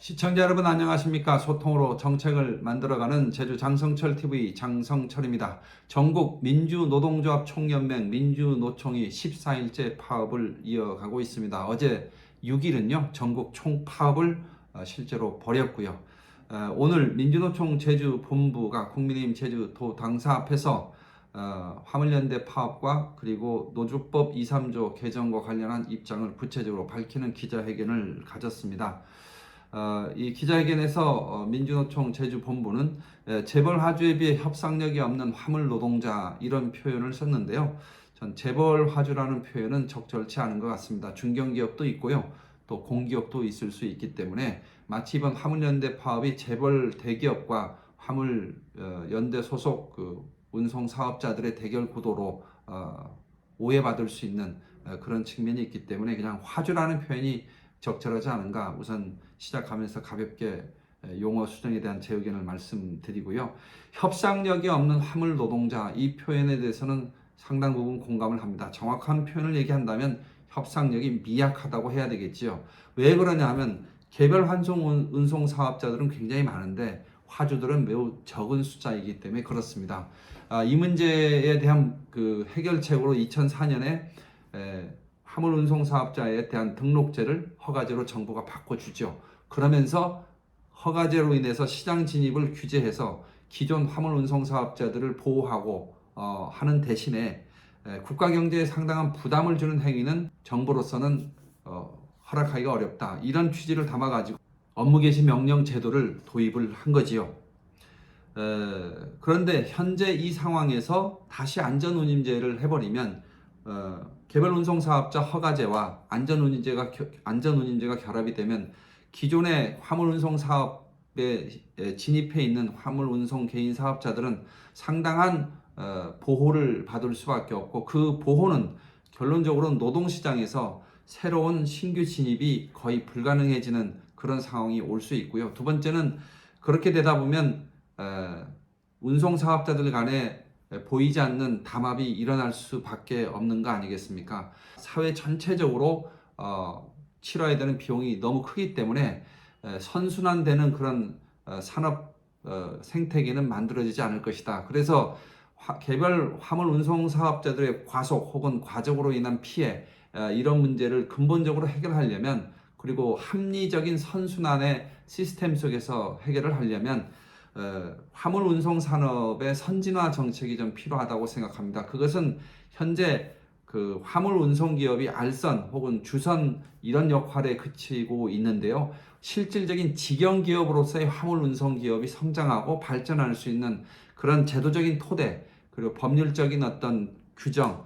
시청자 여러분 안녕하십니까? 소통으로 정책을 만들어가는 제주 장성철TV 장성철입니다. 전국 민주노동조합 총연맹 민주노총이 14일째 파업을 이어가고 있습니다. 어제 6일은요 전국 총파업을 실제로 벌였고요. 오늘 민주노총 제주본부가 국민의힘 제주도 당사 앞에서 화물연대 파업과 그리고 노조법 2, 3조 개정과 관련한 입장을 구체적으로 밝히는 기자회견을 가졌습니다. 이 기자회견에서 민주노총 제주본부는 재벌 화주에 비해 협상력이 없는 화물 노동자 이런 표현을 썼는데요. 전 재벌 화주라는 표현은 적절치 않은 것 같습니다. 중견기업도 있고요. 또 공기업도 있을 수 있기 때문에 마치 이번 화물연대 파업이 재벌 대기업과 화물연대 소속 운송 사업자들의 대결 구도로 오해받을 수 있는 그런 측면이 있기 때문에 그냥 화주라는 표현이 적절하지 않은가 우선 시작하면서 가볍게 용어 수정에 대한 제 의견을 말씀드리고요. 협상력이 없는 화물 노동자 이 표현에 대해서는 상당 부분 공감을 합니다. 정확한 표현을 얘기한다면 협상력이 미약하다고 해야 되겠지요. 왜 그러냐 하면 개별 환송 운송 사업자들은 굉장히 많은데 화주들은 매우 적은 숫자이기 때문에 그렇습니다. 이 문제에 대한 해결책으로 2004년에 화물 운송 사업자에 대한 등록제를 허가제로 정부가 바꿔주죠. 그러면서 허가제로 인해서 시장 진입을 규제해서 기존 화물 운송 사업자들을 보호하고 하는 대신에 국가 경제에 상당한 부담을 주는 행위는 정부로서는 허락하기가 어렵다. 이런 취지를 담아가지고 업무 개시 명령 제도를 도입을 한 거지요. 그런데 현재 이 상황에서 다시 안전운임제를 해버리면 개별 운송 사업자 허가제와 안전운임제가 결합이 되면 기존의 화물 운송 사업에 진입해 있는 화물 운송 개인 사업자들은 상당한 보호를 받을 수밖에 없고 그 보호는 결론적으로 노동시장에서 새로운 신규 진입이 거의 불가능해지는 그런 상황이 올 수 있고요. 두 번째는 그렇게 되다 보면 운송 사업자들 간에 보이지 않는 담합이 일어날 수밖에 없는 거 아니겠습니까? 사회 전체적으로 치러야 되는 비용이 너무 크기 때문에 선순환되는 그런 산업 생태계는 만들어지지 않을 것이다. 그래서 개별 화물 운송 사업자들의 과속 혹은 과적으로 인한 피해 이런 문제를 근본적으로 해결하려면 그리고 합리적인 선순환의 시스템 속에서 해결을 하려면 화물 운송 산업의 선진화 정책이 좀 필요하다고 생각합니다. 그것은 현재 화물 운송 기업이 알선 혹은 주선 이런 역할에 그치고 있는데요. 실질적인 직영 기업으로서의 화물 운송 기업이 성장하고 발전할 수 있는 그런 제도적인 토대 그리고 법률적인 어떤 규정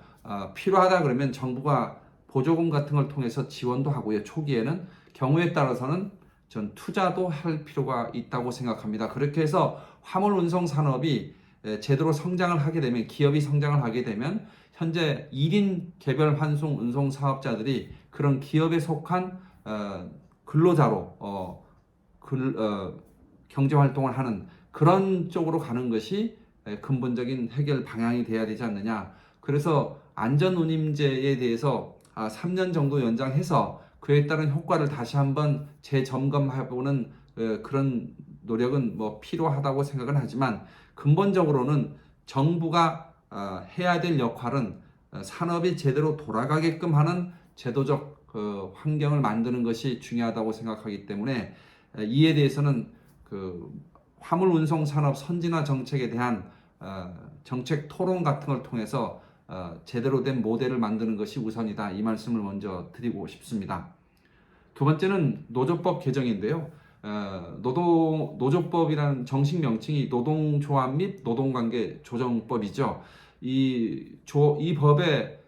필요하다 그러면 정부가 보조금 같은 걸 통해서 지원도 하고요. 초기에는 경우에 따라서는 전 투자도 할 필요가 있다고 생각합니다. 그렇게 해서 화물 운송 산업이 제대로 성장을 하게 되면 기업이 성장을 하게 되면 현재 1인 개별 환송 운송 사업자들이 그런 기업에 속한 근로자로 경제 활동을 하는 그런 쪽으로 가는 것이 근본적인 해결 방향이 돼야 되지 않느냐. 그래서 안전운임제에 대해서 3년 정도 연장해서 그에 따른 효과를 다시 한번 재점검해보는 그런 노력은 필요하다고 생각은 하지만 근본적으로는 정부가 해야 될 역할은 산업이 제대로 돌아가게끔 하는 제도적 환경을 만드는 것이 중요하다고 생각하기 때문에 이에 대해서는 화물 운송 산업 선진화 정책에 대한 정책 토론 같은 걸 통해서 제대로 된 모델을 만드는 것이 우선이다. 이 말씀을 먼저 드리고 싶습니다. 두 번째는 노조법 개정인데요. 노조법이라는 정식 명칭이 노동조합 및 노동관계 조정법이죠. 이 법의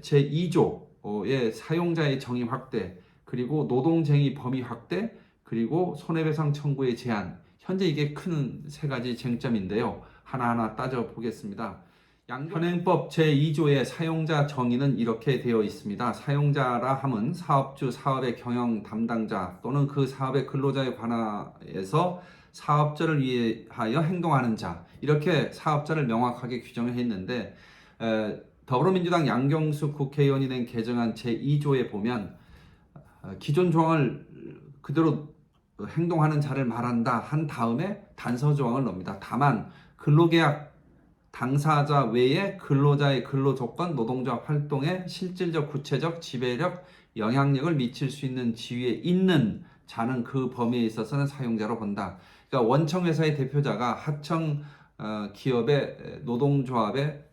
제2조의 사용자의 정의 확대, 그리고 노동쟁의 범위 확대, 그리고 손해배상 청구의 제한. 현재 이게 큰 세 가지 쟁점인데요. 하나하나 따져보겠습니다. 현행법 제2조의 사용자 정의는 이렇게 되어 있습니다. 사용자라 함은 사업주, 사업의 경영 담당자 또는 그 사업의 근로자에 관하여서 사업자를 위하여 행동하는 자 이렇게 사업자를 명확하게 규정을 했는데 더불어민주당 양경수 국회의원이 낸 개정안 제2조에 보면 기존 조항을 그대로 행동하는 자를 말한다 한 다음에 단서 조항을 넣습니다. 다만 근로계약 당사자 외에 근로자의 근로조건, 노동조합 활동에 실질적 구체적 지배력, 영향력을 미칠 수 있는 지위에 있는 자는 그 범위에 있어서는 사용자로 본다. 그러니까 원청회사의 대표자가 하청 기업의 노동조합의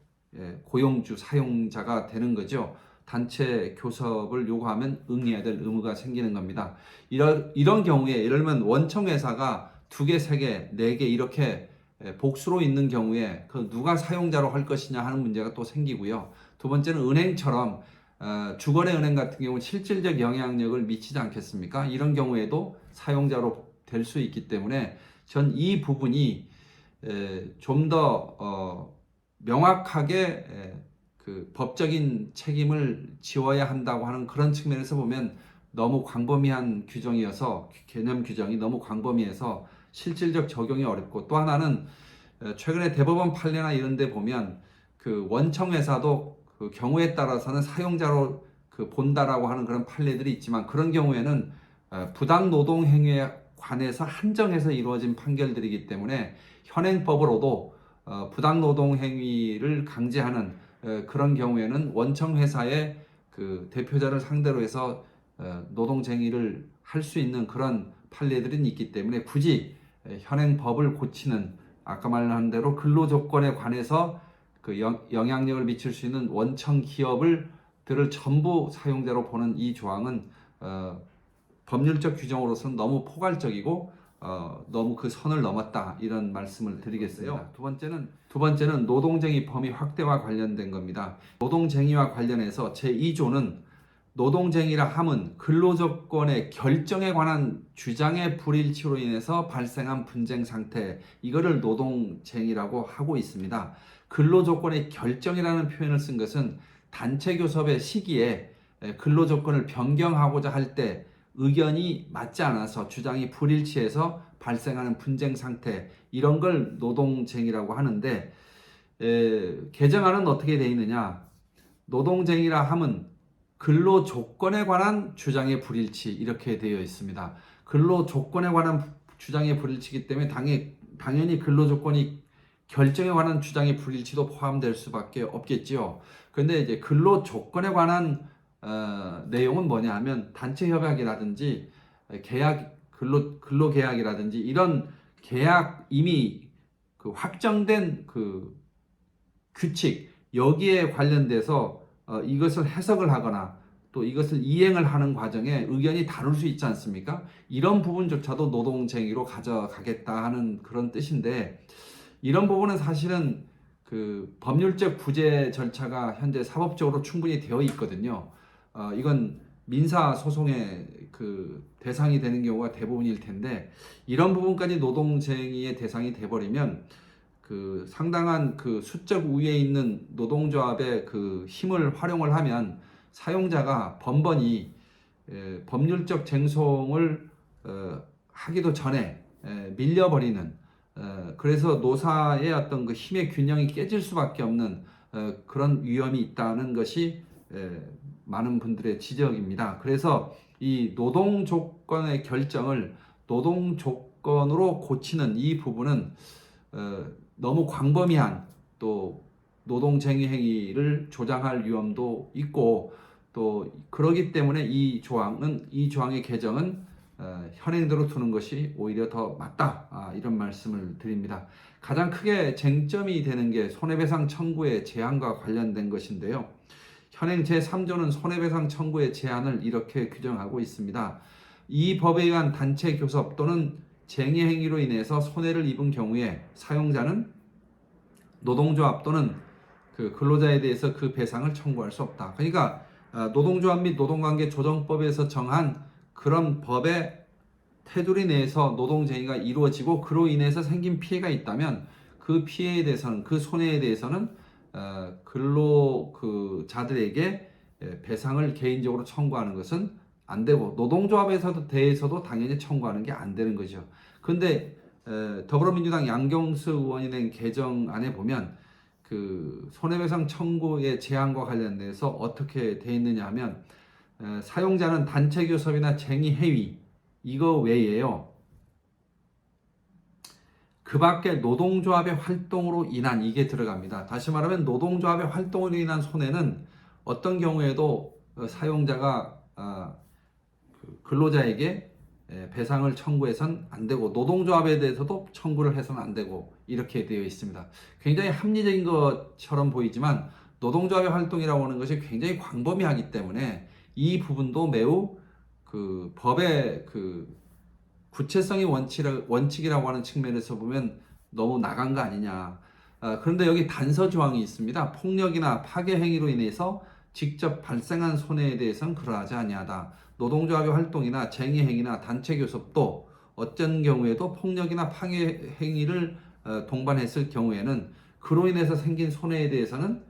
고용주 사용자가 되는 거죠. 단체 교섭을 요구하면 응해야 될 의무가 생기는 겁니다. 이런 경우에 예를 들면 원청회사가 2개, 3개, 4개 이렇게 복수로 있는 경우에 그 누가 사용자로 할 것이냐 하는 문제가 또 생기고요. 두 번째는 은행처럼 주거래 은행 같은 경우는 실질적 영향력을 미치지 않겠습니까? 이런 경우에도 사용자로 될 수 있기 때문에 전 이 부분이 좀 더 명확하게 그 법적인 책임을 지워야 한다고 하는 그런 측면에서 보면 너무 광범위한 규정이어서 개념 규정이 너무 광범위해서 실질적 적용이 어렵고, 또 하나는 최근에 대법원 판례나 이런 데 보면 그 원청회사도 그 경우에 따라서는 사용자로 그 본다라고 하는 그런 판례들이 있지만, 그런 경우에는 부당 노동 행위에 관해서 한정해서 이루어진 판결들이기 때문에 현행법으로도 부당 노동 행위를 강제하는 그런 경우에는 원청회사의 그 대표자를 상대로 해서 노동쟁의를 할 수 있는 그런 판례들이 있기 때문에 굳이 현행법을 고치는, 아까 말한 대로 근로조건에 관해서 그 영향력을 미칠 수 있는 원청 기업들을 전부 사용자로 보는 이 조항은 법률적 규정으로서는 너무 포괄적이고 너무 그 선을 넘었다, 이런 말씀을 드리겠어요. 두 번째는 노동쟁의 범위 확대와 관련된 겁니다. 노동쟁의와 관련해서 제2조는 노동쟁의라 함은 근로조건의 결정에 관한 주장의 불일치로 인해서 발생한 분쟁 상태, 이거를 노동쟁의라고 하고 있습니다. 근로조건의 결정이라는 표현을 쓴 것은 단체 교섭의 시기에 근로조건을 변경하고자 할 때 의견이 맞지 않아서 주장이 불일치해서 발생하는 분쟁 상태, 이런 걸 노동쟁의라고 하는데, 개정안은 어떻게 되어 있느냐? 노동쟁의라 함은 근로 조건에 관한 주장의 불일치, 이렇게 되어 있습니다. 근로 조건에 관한 주장의 불일치이기 때문에 당연히 근로 조건이 결정에 관한 주장의 불일치도 포함될 수밖에 없겠지요. 그런데 이제 근로 조건에 관한 내용은 뭐냐 하면 단체 협약이라든지 계약, 근로 계약이라든지 이런 계약 이미 그 확정된 그 규칙, 여기에 관련돼서 이것을 해석을 하거나 또 이것을 이행을 하는 과정에 의견이 다를 수 있지 않습니까? 이런 부분조차도 노동쟁의로 가져가겠다 하는 그런 뜻인데, 이런 부분은 사실은 그 법률적 구제 절차가 현재 사법적으로 충분히 되어 있거든요. 이건 민사 소송의 그 대상이 되는 경우가 대부분일 텐데, 이런 부분까지 노동쟁의의 대상이 돼버리면 그 상당한 그 수적 우위에 있는 노동조합의 그 힘을 활용을 하면 사용자가 번번이 법률적 쟁송을 하기도 전에 밀려버리는, 그래서 노사의 어떤 그 힘의 균형이 깨질 수밖에 없는 그런 위험이 있다는 것이 많은 분들의 지적입니다. 그래서 이 노동 조건의 결정을 노동 조건으로 고치는 이 부분은 너무 광범위한 또 노동쟁의 행위를 조장할 위험도 있고, 또 그러기 때문에 이 조항의 개정은 현행대로 두는 것이 오히려 더 맞다, 이런 말씀을 드립니다. 가장 크게 쟁점이 되는 게 손해배상 청구의 제한과 관련된 것인데요. 현행 제3조는 손해배상 청구의 제한을 이렇게 규정하고 있습니다. 이 법에 의한 단체 교섭 또는 쟁의 행위로 인해서 손해를 입은 경우에 사용자는 노동조합 또는 그 근로자에 대해서 그 배상을 청구할 수 없다. 그러니까 노동조합 및 노동관계 조정법에서 정한 그런 법의 테두리 내에서 노동쟁의가 이루어지고 그로 인해서 생긴 피해가 있다면 그 피해에 대해서는, 그 손해에 대해서는 근로자들에게 배상을 개인적으로 청구하는 것은 안 되고, 노동조합에서도 대해서도 당연히 청구하는 게 안 되는 거죠. 근데 더불어민주당 양경수 의원이 낸 개정안에 보면 그 손해배상 청구의 제한과 관련돼서 어떻게 돼 있느냐 하면 사용자는 단체 교섭이나 쟁의 행위 이거 외에요, 그 밖에 노동조합의 활동으로 인한 이게 들어갑니다. 다시 말하면 노동조합의 활동으로 인한 손해는 어떤 경우에도 사용자가 근로자에게 배상을 청구해서는 안 되고 노동조합에 대해서도 청구를 해서는 안 되고 이렇게 되어 있습니다. 굉장히 합리적인 것처럼 보이지만 노동조합의 활동이라고 하는 것이 굉장히 광범위하기 때문에 이 부분도 매우 그 법의 그 구체성의 원칙이라고 하는 측면에서 보면 너무 나간 거 아니냐. 그런데 여기 단서 조항이 있습니다. 폭력이나 파괴 행위로 인해서 직접 발생한 손해에 대해서는 그러하지 아니하다. 노동조합의 활동이나 쟁의 행위나 단체 교섭도 어떤 경우에도 폭력이나 파괴 행위를 동반했을 경우에는 그로 인해서 생긴 손해에 대해서는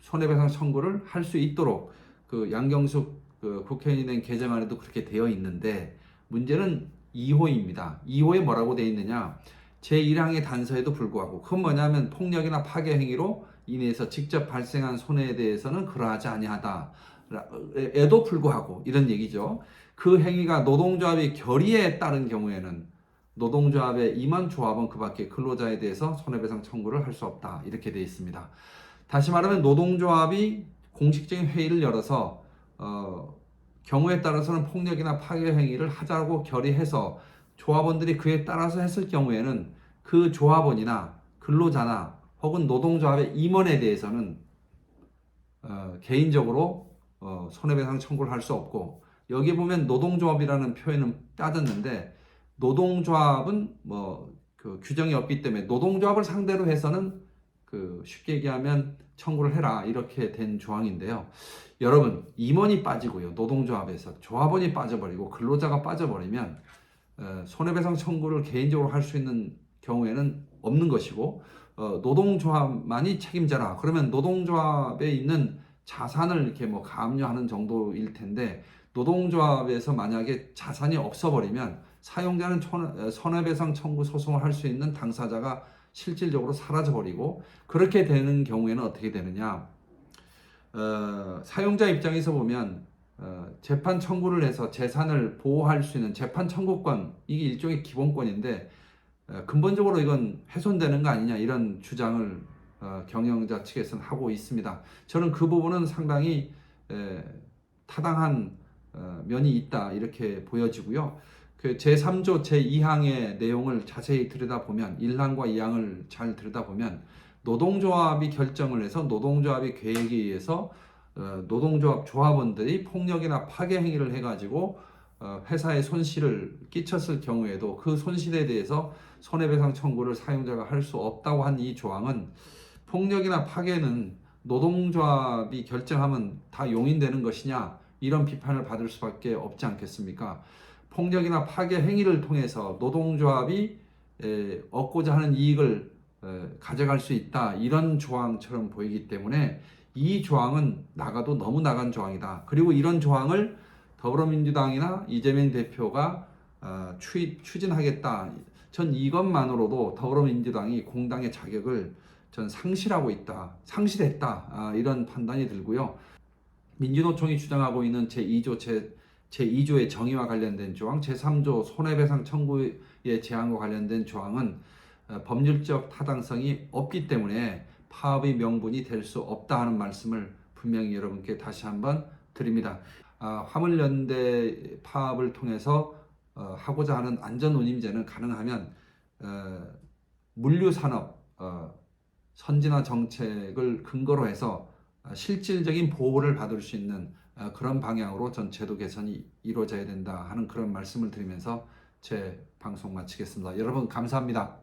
손해배상 청구를 할 수 있도록 그 양경숙 그 국회의원이 낸 개정안에도 그렇게 되어 있는데 문제는 2호입니다. 2호에 뭐라고 되어 있느냐? 제1항의 단서에도 불구하고 그건 뭐냐면 폭력이나 파괴 행위로 인해서 직접 발생한 손해에 대해서는 그러하지 아니하다. 에도 불구하고 이런 얘기죠. 그 행위가 노동조합의 결의에 따른 경우에는 노동조합의 임원 조합은 그 밖에 근로자에 대해서 손해배상 청구를 할 수 없다. 이렇게 되어 있습니다. 다시 말하면 노동조합이 공식적인 회의를 열어서 경우에 따라서는 폭력이나 파괴 행위를 하자고 결의해서 조합원들이 그에 따라서 했을 경우에는 그 조합원이나 근로자나 혹은 노동조합의 임원에 대해서는 개인적으로 손해배상 청구를 할 수 없고 여기 보면 노동조합이라는 표현은 빠졌는데 노동조합은 그 규정이 없기 때문에 노동조합을 상대로 해서는 그 쉽게 얘기하면 청구를 해라 이렇게 된 조항인데요. 여러분 임원이 빠지고요. 노동조합에서 조합원이 빠져버리고 근로자가 빠져버리면 손해배상 청구를 개인적으로 할 수 있는 경우에는 없는 것이고 노동조합만이 책임져라. 그러면 노동조합에 있는 자산을 이렇게 가압류하는 정도일 텐데 노동조합에서 만약에 자산이 없어버리면 사용자는 손해배상 청구 소송을 할 수 있는 당사자가 실질적으로 사라져버리고 그렇게 되는 경우에는 어떻게 되느냐? 사용자 입장에서 보면 재판 청구를 해서 재산을 보호할 수 있는 재판 청구권 이게 일종의 기본권인데 근본적으로 이건 훼손되는 거 아니냐 이런 주장을 경영자 측에서는 하고 있습니다. 저는 그 부분은 상당히 타당한 면이 있다 이렇게 보여지고요. 그 제3조 제2항의 내용을 자세히 들여다보면 1항과 2항을 잘 들여다보면 노동조합이 결정을 해서 노동조합의 계획에 의해서 노동조합 조합원들이 폭력이나 파괴 행위를 해가지고 회사에 손실을 끼쳤을 경우에도 그 손실에 대해서 손해배상 청구를 사용자가 할 수 없다고 한 이 조항은 폭력이나 파괴는 노동조합이 결정하면 다 용인되는 것이냐 이런 비판을 받을 수밖에 없지 않겠습니까? 폭력이나 파괴 행위를 통해서 노동조합이 얻고자 하는 이익을 가져갈 수 있다 이런 조항처럼 보이기 때문에 이 조항은 나가도 너무 나간 조항이다. 그리고 이런 조항을 더불어민주당이나 이재명 대표가 추진하겠다. 전 이것만으로도 더불어민주당이 공당의 자격을 전 상실했다. 이런 판단이 들고요. 민주노총이 주장하고 있는 제2조의 정의와 관련된 조항, 제3조 손해배상 청구의 제한과 관련된 조항은 법률적 타당성이 없기 때문에 파업의 명분이 될 수 없다 하는 말씀을 분명히 여러분께 다시 한번 드립니다. 화물연대 파업을 통해서 하고자 하는 안전운임제는 가능하면 물류산업 선진화 정책을 근거로 해서 실질적인 보호를 받을 수 있는 그런 방향으로 전 제도 개선이 이루어져야 된다 하는 그런 말씀을 드리면서 제 방송 마치겠습니다. 여러분 감사합니다.